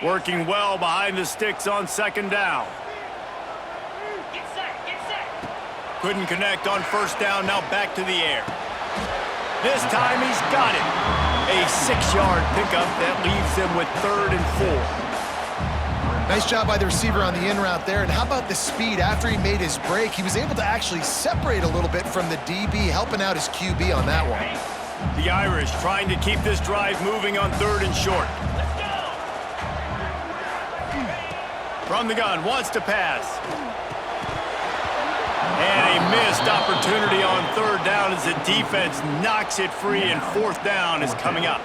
Working well behind the sticks on second down. Get set, get set. Couldn't connect on first down, now back to the air. This time he's got it. A 6-yard pickup that leaves them with 3rd and 4. Nice job by the receiver on the in route there. And how about the speed after he made his break? He was able to actually separate a little bit from the DB, helping out his QB on that one. The Irish trying to keep this drive moving on 3rd and short. Let's go. From the gun, wants to pass. And a missed opportunity on 3rd down as the defense knocks it free, and 4th down is coming up.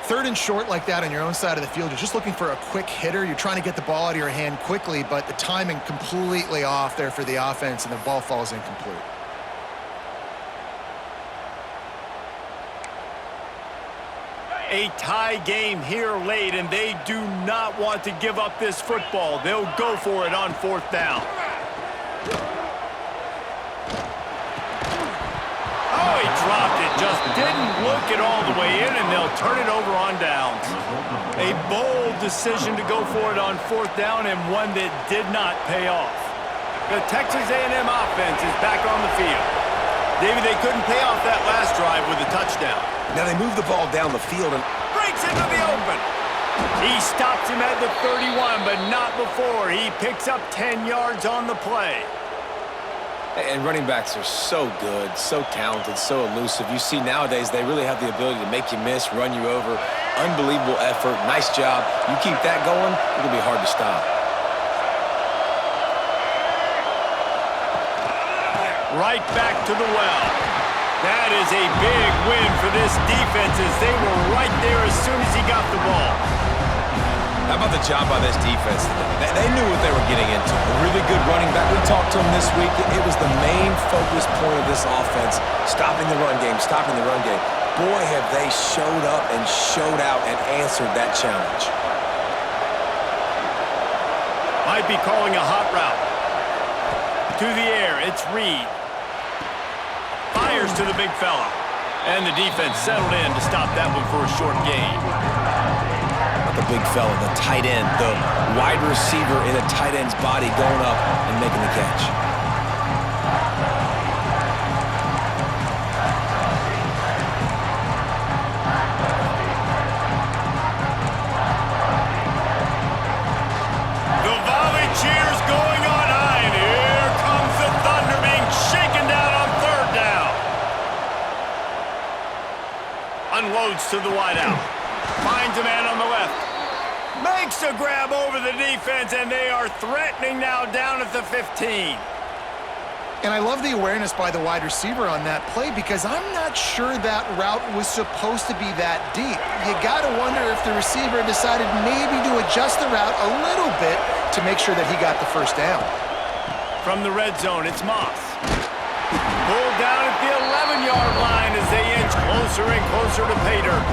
3rd and short like that on your own side of the field, you're just looking for a quick hitter. You're trying to get the ball out of your hand quickly, but the timing completely off there for the offense, and the ball falls incomplete. A tie game here late, and they do not want to give up this football. They'll go for it on 4th down. Oh, he dropped it. Just didn't look it all the way in, and they'll turn it over on downs. A bold decision to go for it on 4th down, and one that did not pay off. The Texas A&M offense is back on the field. Davey, they couldn't pay off that last drive with a touchdown. Now they move the ball down the field and Breaks into the open. He stops him at the 31, but not before. He picks up 10 yards on the play. And running backs are so good, so talented, so elusive. You see nowadays they really have the ability to make you miss, run you over. Unbelievable effort. Nice job. You keep that going, it'll be hard to stop. Right back to the well. That is a big win for this defense as they were right there as soon as he got the ball. How about the job by this defense? They knew what they were getting into. A really good running back. We talked to him this week. It was the main focus point of this offense, stopping the run game, stopping the run game. Boy, have they showed up and showed out and answered that challenge. Might be calling a hot route. To the air, it's Reed. Fires to the big fella. And the defense settled in to stop that one for a short gain. The big fella, the tight end, the wide receiver in a tight end's body going up and making the catch. The volley cheers going on high, and here comes the Thunder being shaken down on 3rd down. Unloads to the wideout. Finds a man on the left. Makes a grab over the defense, and they are threatening now down at the 15. And I love the awareness by the wide receiver on that play because I'm not sure that route was supposed to be that deep. You got to wonder if the receiver decided maybe to adjust the route a little bit to make sure that he got the 1st down. From the red zone, it's Moss. Pulled down at the 11-yard line as they inch closer and closer to pay dirt.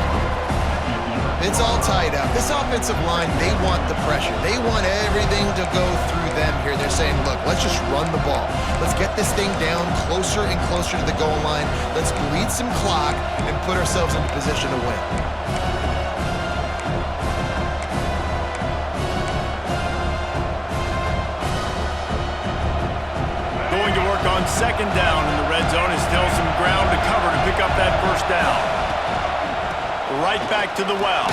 It's all tied up. This offensive line, they want the pressure. They want everything to go through them here. They're saying, look, let's just run the ball. Let's get this thing down closer and closer to the goal line. Let's bleed some clock and put ourselves in position to win. Going to work on 2nd down in the red zone. Is still some ground to cover to pick up that 1st down. Right back to the well.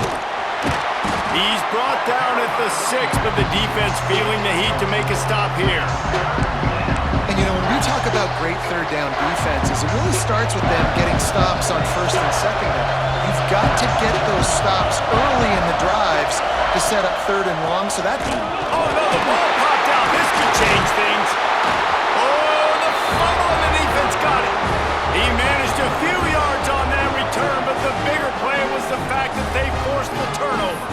He's brought down at the 6, but the defense feeling the heat to make a stop here. And, you know, when we talk about great 3rd down defenses, it really starts with them getting stops on 1st and 2nd down. You've got to get those stops early in the drives to set up 3rd and long, so that... Oh, no, the ball popped out. This could change things. Oh, the fumble and the defense got it. He managed a few yards on that return, but the bigger play was the fact that they forced the turnover.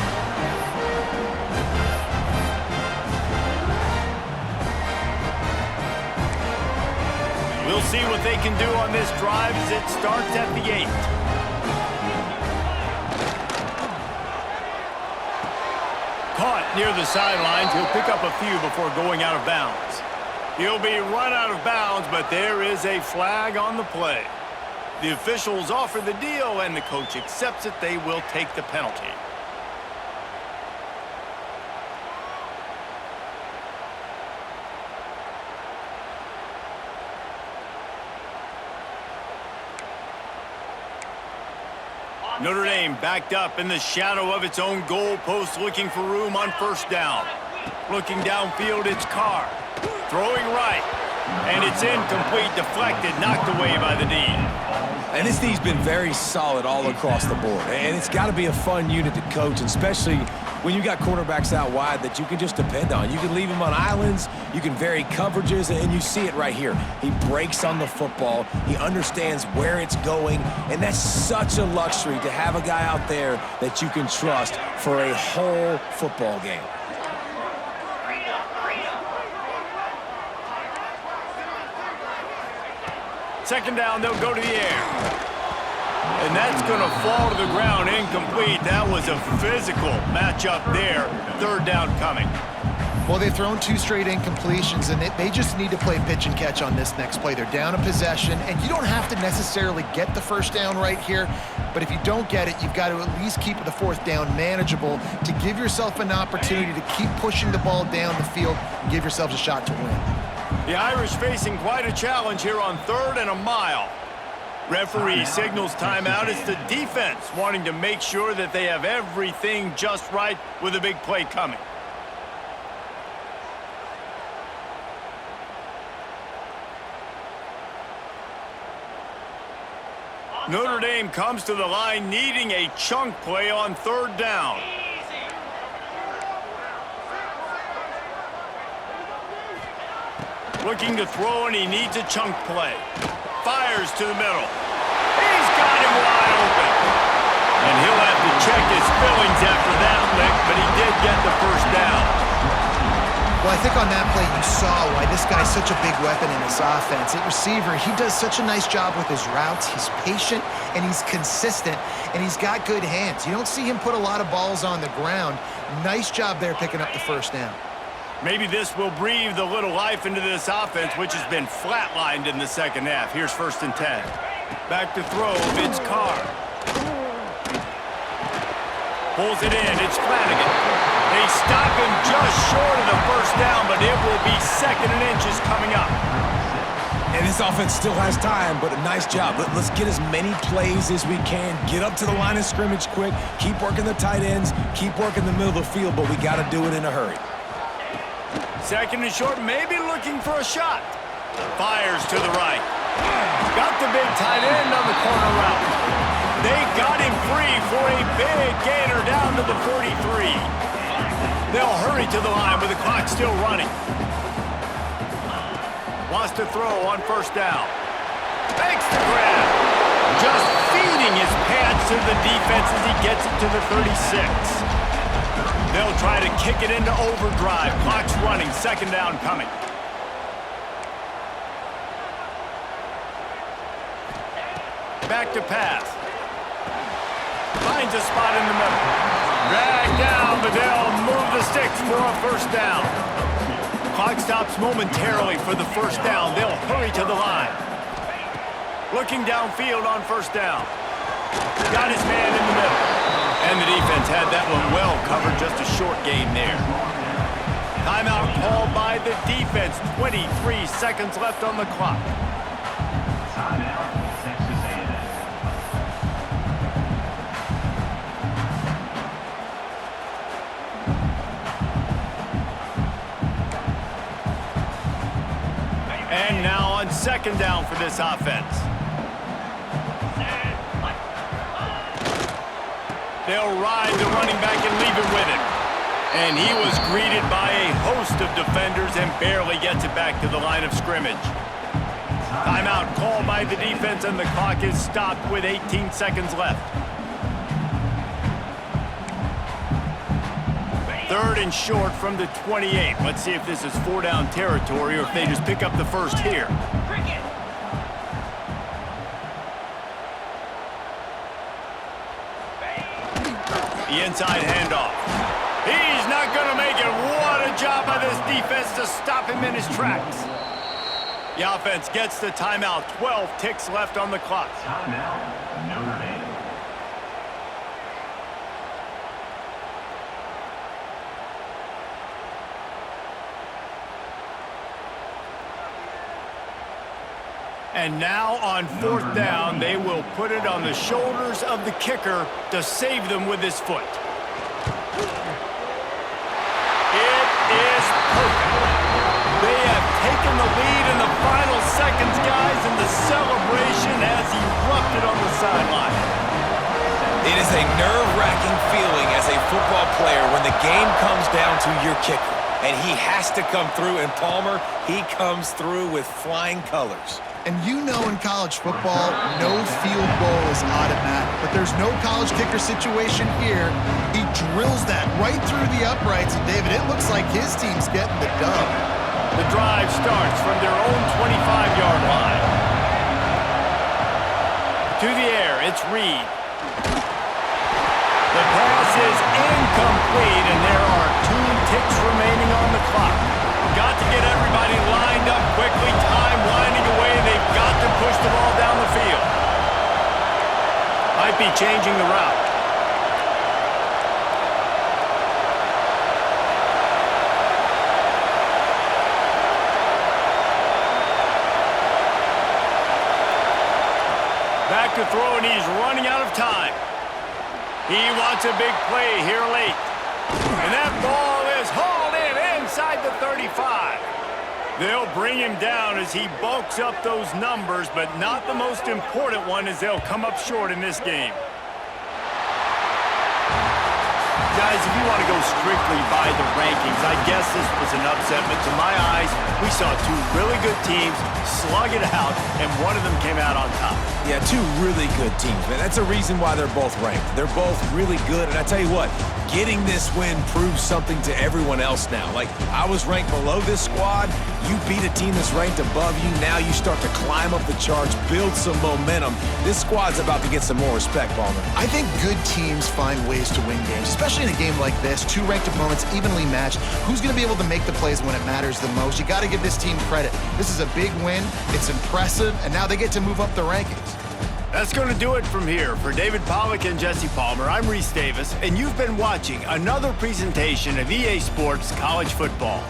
We'll see what they can do on this drive as it starts at the 8. Caught near the sidelines. He'll pick up a few before going out of bounds. He'll be run out of bounds, but there is a flag on the play. The officials offer the deal, and the coach accepts it. They will take the penalty. Notre Dame backed up in the shadow of its own goal post, looking for room on first down. Looking downfield, it's Carr. Throwing right. And it's incomplete, deflected, knocked away by the D. And this D's been very solid all across the board. And it's got to be a fun unit to coach, especially when you got quarterbacks out wide that you can just depend on. You can leave them on islands, you can vary coverages, and you see it right here. He breaks on the football, he understands where it's going, and that's such a luxury to have a guy out there that you can trust for a whole football game. Second down, they'll go to the air. And that's going to fall to the ground, incomplete. That was a physical matchup there. Third down coming. Well, they've thrown 2 straight incompletions, and they just need to play pitch and catch on this next play. They're down a possession, and you don't have to necessarily get the first down right here, but if you don't get it, you've got to at least keep the fourth down manageable to give yourself an opportunity to keep pushing the ball down the field and give yourselves a shot to win. The Irish facing quite a challenge here on 3rd and a mile. Referee signals timeout. It's the defense wanting to make sure that they have everything just right with a big play coming. Notre Dame comes to the line needing a chunk play on 3rd down. Looking to throw, and he needs a chunk play. Fires to the middle. He's got him wide open. And he'll have to check his fillings after that lick, but he did get the first down. Well, I think on that play you saw why this guy's such a big weapon in this offense. At receiver, he does such a nice job with his routes. He's patient, and he's consistent, and he's got good hands. You don't see him put a lot of balls on the ground. Nice job there picking up the first down. Maybe this will breathe a little life into this offense, which has been flatlined in the second half. Here's 1st and 10. Back to throw, it's Carr. Pulls it in, it's Flanagan. They stop him just short of the first down, but it will be 2nd and inches coming up. And this offense still has time, but a nice job. Let's get as many plays as we can. Get up to the line of scrimmage quick. Keep working the tight ends. Keep working the middle of the field, but we got to do it in a hurry. 2nd and short, maybe looking for a shot. Fires to the right. Got the big tight end on the corner route. They got him free for a big gainer down to the 43. They'll hurry to the line with the clock still running. Wants to throw on 1st down. Makes the grab. Just feeding his pads to the defense as he gets it to the 36. They'll try to kick it into overdrive. Clock's running. 2nd down coming. Back to pass. Finds a spot in the middle. Dragged down, but they'll move the sticks for a 1st down. Clock stops momentarily for the 1st down. They'll hurry to the line. Looking downfield on 1st down. Got his man in the middle. And the defense had that one well covered, just a short gain there. Timeout called by the defense. 23 seconds left on the clock. And now on 2nd down for this offense. They'll ride the running back and leave it with him. And he was greeted by a host of defenders and barely gets it back to the line of scrimmage. Timeout called by the defense, and the clock is stopped with 18 seconds left. 3rd and short from the 28. Let's see if this is 4-down territory or if they just pick up the first here. The inside handoff. He's not going to make it. What a job by this defense to stop him in his tracks. The offense gets the timeout. 12 ticks left on the clock. Timeout, Notre Dame. And now on 4th down, they will put it on the shoulders of the kicker to save them with his foot. It is perfect. They have taken the lead in the final seconds, guys, and the celebration has erupted on the sideline. It is a nerve-wracking feeling as a football player when the game comes down to your kicker. And he has to come through, and Palmer, he comes through with flying colors. And you know in college football, no field goal is automatic. But there's no college kicker situation here. He drills that right through the uprights. And, David, it looks like his team's getting the dub. The drive starts from their own 25-yard line. To the air, it's Reed. The pass is incomplete, and there are 2 ticks remaining on the clock. Got to get everybody lined up quickly. Time winding away. They've got to push the ball down the field. Might be changing the route. Back to throw, and he's running out of time. He wants a big play here late. And that ball is hauled in inside the 35. They'll bring him down as he bulks up those numbers, but not the most important one as they'll come up short in this game. Guys, if you want to go strictly by the rankings, I guess this was an upset, but to my eyes, we saw 2 really good teams slug it out, and one of them came out on top. Yeah, 2 really good teams, man. That's a reason why they're both ranked. They're both really good, and I tell you what, getting this win proves something to everyone else now. Like, I was ranked below this squad. You beat a team that's ranked above you. Now you start to climb up the charts, build some momentum. This squad's about to get some more respect, Palmer. I think good teams find ways to win games, especially in a game like this. 2 ranked opponents evenly matched. Who's going to be able to make the plays when it matters the most? You got to give this team credit. This is a big win. It's impressive, and now they get to move up the rankings. That's going to do it from here. For David Pollack and Jesse Palmer, I'm Reese Davis, and you've been watching another presentation of EA Sports College Football.